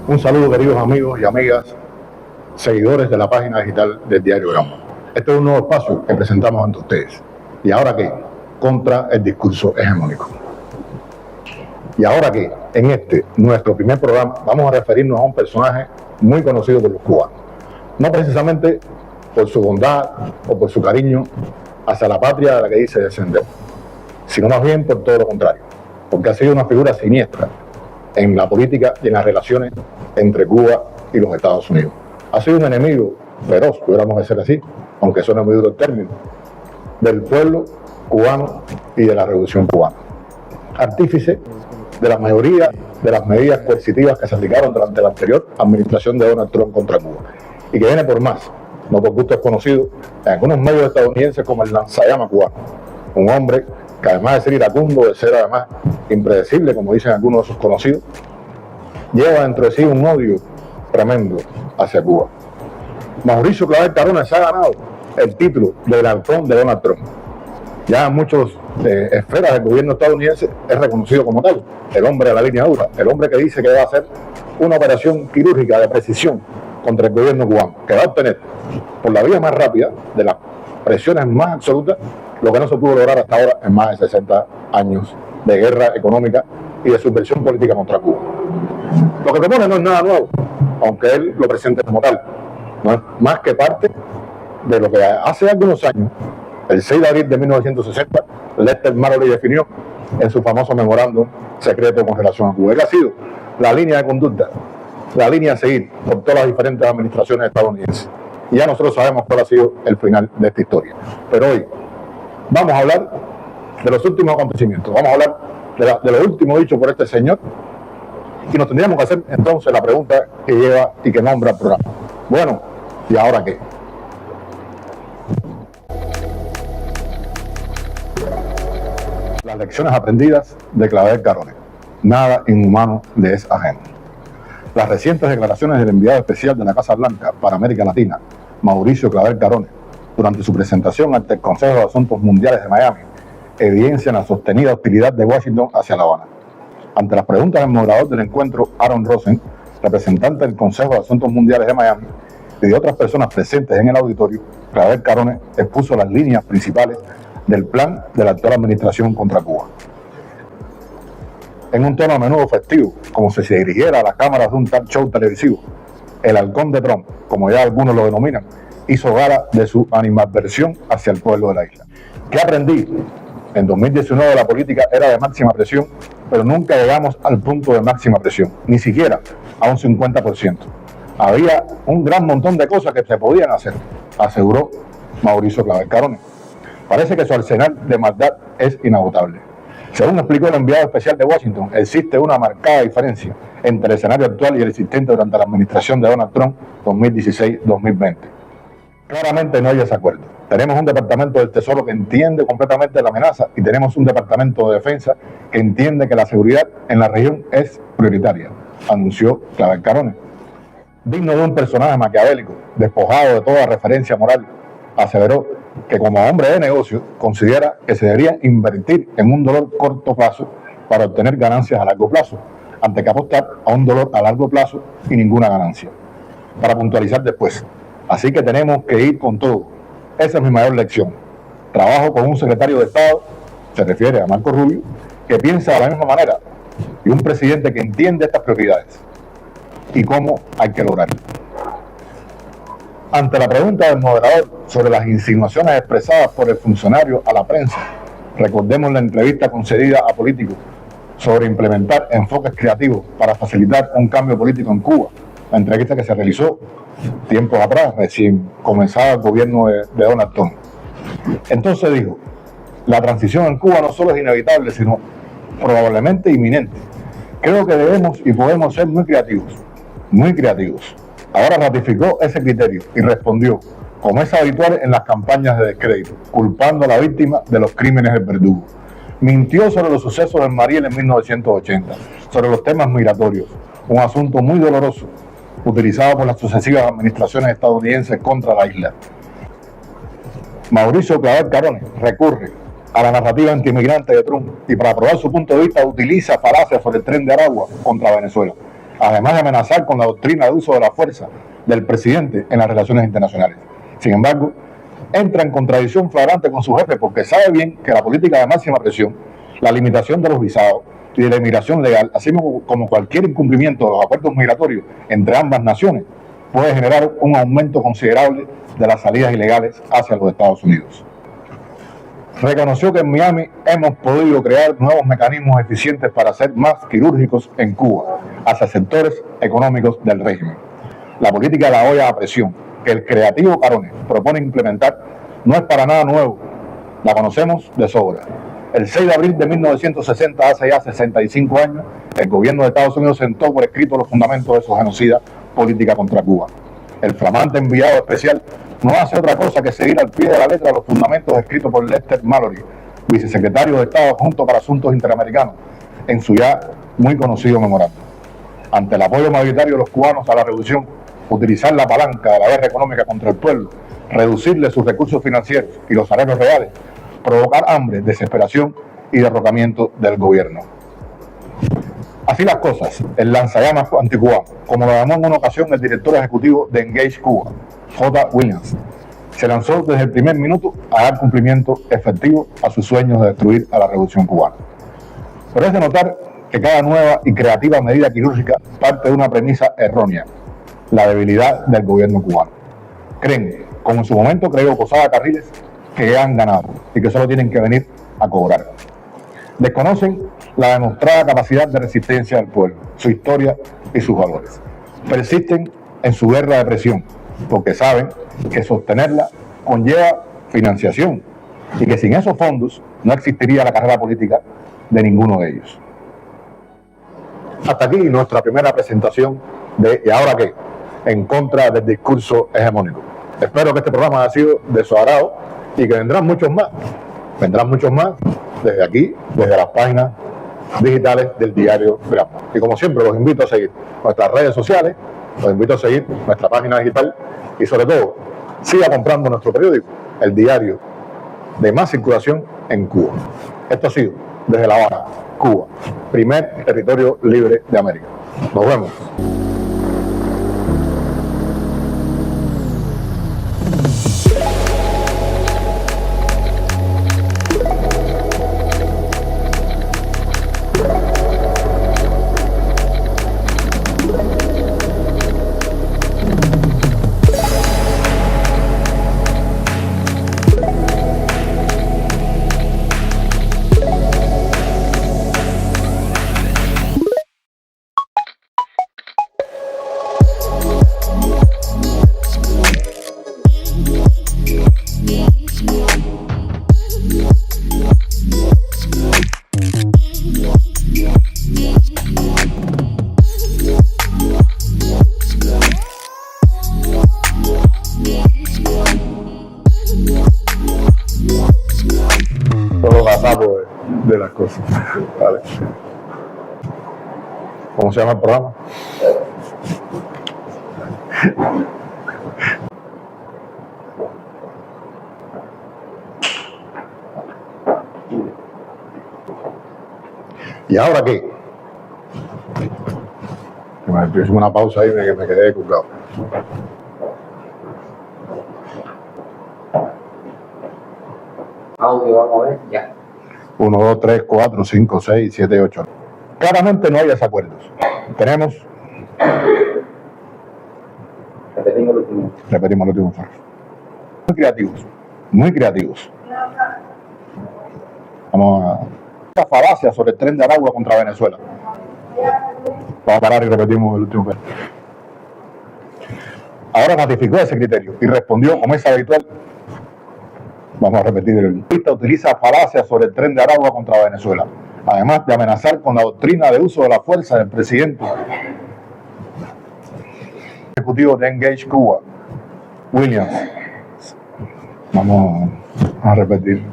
Un saludo, queridos amigos y amigas, seguidores de la página digital del Diario Granma. Este es un nuevo espacio que presentamos ante ustedes. ¿Y ahora qué? Contra el discurso hegemónico. Y ahora qué, en nuestro primer programa, vamos a referirnos a un personaje muy conocido por los cubanos. No precisamente por su bondad o por su cariño hacia la patria de la que dice descender, sino más bien por todo lo contrario, porque ha sido una figura siniestra en la política y en las relaciones entre Cuba y los Estados Unidos. Ha sido un enemigo feroz, pudiéramos decir así, aunque suena muy duro el término, del pueblo cubano y de la revolución cubana. Artífice de la mayoría de las medidas coercitivas que se aplicaron durante la anterior administración de Donald Trump contra Cuba, y que viene por más, no por gusto desconocido, en algunos medios estadounidenses como el lanzallamas cubano. Un hombre que, además de ser iracundo, de ser además impredecible, como dicen algunos de sus conocidos, lleva dentro de sí un odio tremendo hacia Cuba. Mauricio Clavel Carones se ha ganado el título del halcón de Donald Trump. Ya en muchas esferas del gobierno estadounidense es reconocido como tal, el hombre de la línea dura, el hombre que dice que va a hacer una operación quirúrgica de precisión contra el gobierno cubano, que va a obtener por la vía más rápida, de las presiones más absolutas, lo que no se pudo lograr hasta ahora en más de 60 años de guerra económica y de subversión política contra Cuba. Lo que propone no es nada nuevo, aunque él lo presente como tal, no es más que parte de lo que hace algunos años, el 6 de abril de 1960, Lester Maroley definió en su famoso memorándum secreto con relación a Cuba. Él ha sido la línea de conducta, la línea a seguir por todas las diferentes administraciones estadounidenses. Y ya nosotros sabemos cuál ha sido el final de esta historia. Pero hoy vamos a hablar de los últimos acontecimientos, vamos a hablar de lo último dicho por este señor, y nos tendríamos que hacer entonces la pregunta que lleva y que nombra el programa. Bueno, ¿y ahora qué? Las lecciones aprendidas de Clavel Carones. Nada inhumano le es ajeno. Las recientes declaraciones del enviado especial de la Casa Blanca para América Latina, Mauricio Clavel Carones, durante su presentación ante el Consejo de Asuntos Mundiales de Miami, evidencian la sostenida hostilidad de Washington hacia La Habana. Ante las preguntas del moderador del encuentro, Aaron Rosen, representante del Consejo de Asuntos Mundiales de Miami, y de otras personas presentes en el auditorio, Clavel Carones expuso las líneas principales del plan de la actual administración contra Cuba. En un tono a menudo festivo, como si se dirigiera a las cámaras de un talk show televisivo, el halcón de Trump, como ya algunos lo denominan, hizo gala de su animadversión hacia el pueblo de la isla. ¿Qué aprendí? En 2019 la política era de máxima presión, pero nunca llegamos al punto de máxima presión, ni siquiera a un 50%. Había un gran montón de cosas que se podían hacer, aseguró Mauricio Clavel Carones. Parece que su arsenal de maldad es inagotable. Según explicó el enviado especial de Washington, existe una marcada diferencia entre el escenario actual y el existente durante la administración de Donald Trump 2016-2020. Claramente no hay desacuerdo. Tenemos un departamento del Tesoro que entiende completamente la amenaza y tenemos un departamento de defensa que entiende que la seguridad en la región es prioritaria, anunció Clavel Carones. Digno de un personaje maquiavélico, despojado de toda referencia moral, aseveró que como hombre de negocio considera que se debería invertir en un dolor corto plazo para obtener ganancias a largo plazo, antes que apostar a un dolor a largo plazo y ninguna ganancia. Para puntualizar después, así que tenemos que ir con todo. Esa es mi mayor lección. Trabajo con un secretario de Estado, se refiere a Marco Rubio, que piensa de la misma manera, y un presidente que entiende estas prioridades y cómo hay que lograrlo. Ante la pregunta del moderador sobre las insinuaciones expresadas por el funcionario a la prensa, recordemos la entrevista concedida a políticos sobre implementar enfoques creativos para facilitar un cambio político en Cuba, la entrevista que se realizó tiempos atrás, recién comenzaba el gobierno de Donald Trump. Entonces dijo, la transición en Cuba no solo es inevitable, sino probablemente inminente. Creo que debemos y podemos ser muy creativos, muy creativos. Ahora ratificó ese criterio y respondió, como es habitual en las campañas de descrédito, culpando a la víctima de los crímenes del verdugo. Mintió sobre los sucesos en Mariel en 1980, sobre los temas migratorios, un asunto muy doloroso, utilizado por las sucesivas administraciones estadounidenses contra la isla. Mauricio Clavel Carones recurre a la narrativa antimigrante de Trump y para probar su punto de vista utiliza falacias sobre el tren de Aragua contra Venezuela. además de amenazar con la doctrina de uso de la fuerza del presidente en las relaciones internacionales. Sin embargo, entra en contradicción flagrante con su jefe porque sabe bien que la política de máxima presión, la limitación de los visados y de la inmigración legal, así como cualquier incumplimiento de los acuerdos migratorios entre ambas naciones, puede generar un aumento considerable de las salidas ilegales hacia los Estados Unidos. Reconoció que en Miami hemos podido crear nuevos mecanismos eficientes para ser más quirúrgicos en Cuba hacia sectores económicos del régimen. La política de la olla a presión que el creativo Carones propone implementar no es para nada nuevo, la conocemos de sobra. El 6 de abril de 1960, hace ya 65 años, el gobierno de Estados Unidos sentó por escrito los fundamentos de su genocida política contra Cuba. El flamante enviado especial no hace otra cosa que seguir al pie de la letra los fundamentos escritos por Lester Mallory, vicesecretario de Estado Adjunto para Asuntos Interamericanos, en su ya muy conocido memorándum. Ante el apoyo mayoritario de los cubanos a la revolución, utilizar la palanca de la guerra económica contra el pueblo, reducirle sus recursos financieros y los salarios reales, provocar hambre, desesperación y derrocamiento del gobierno. Así las cosas, el lanzallamas anticubano, como lo llamó en una ocasión el director ejecutivo de Engage Cuba, J. Williams, se lanzó desde el primer minuto a dar cumplimiento efectivo a sus sueños de destruir a la revolución cubana. Pero es de notar que cada nueva y creativa medida quirúrgica parte de una premisa errónea: la debilidad del gobierno cubano. Creen, como en su momento creyó Posada Carriles, que ya han ganado y que solo tienen que venir a cobrar. Desconocen la demostrada capacidad de resistencia del pueblo, su historia y sus valores. Persisten en su guerra de presión, porque saben que sostenerla conlleva financiación y que sin esos fondos no existiría la carrera política de ninguno de ellos. Hasta aquí nuestra primera presentación de ¿Y ahora qué?, en contra del discurso hegemónico. Espero que este programa haya sido de su agrado y que vendrán muchos más. Vendrán muchos más desde aquí, desde las páginas digitales del diario Grammo. Y como siempre, los invito a seguir nuestras redes sociales, los invito a seguir nuestra página digital y sobre todo, siga comprando nuestro periódico, el diario de más circulación en Cuba. Esto ha sido desde La Habana, Cuba, primer territorio libre de América. Nos vemos. Todo gazapo de las cosas. Vale. ¿Cómo se llama el programa? ¿Y ahora qué? Yo hice una pausa ahí que me quedé colgado. Audio, vamos a ver, ya. 1, 2, 3, 4, 5, 6, 7, 8. Claramente no hay desacuerdos. Tenemos. Repetimos lo último. Repetimos lo último. Muy creativos. Muy creativos. Vamos a. Esta falacia sobre el tren de Aragua contra Venezuela. Vamos a parar y repetimos el último. Ahora ratificó ese criterio y respondió como es habitual. Vamos a repetir el utiliza falacias sobre el tren de Aragua contra Venezuela, además de amenazar con la doctrina de uso de la fuerza del presidente ejecutivo de Engage Cuba, Williams. Vamos a repetir.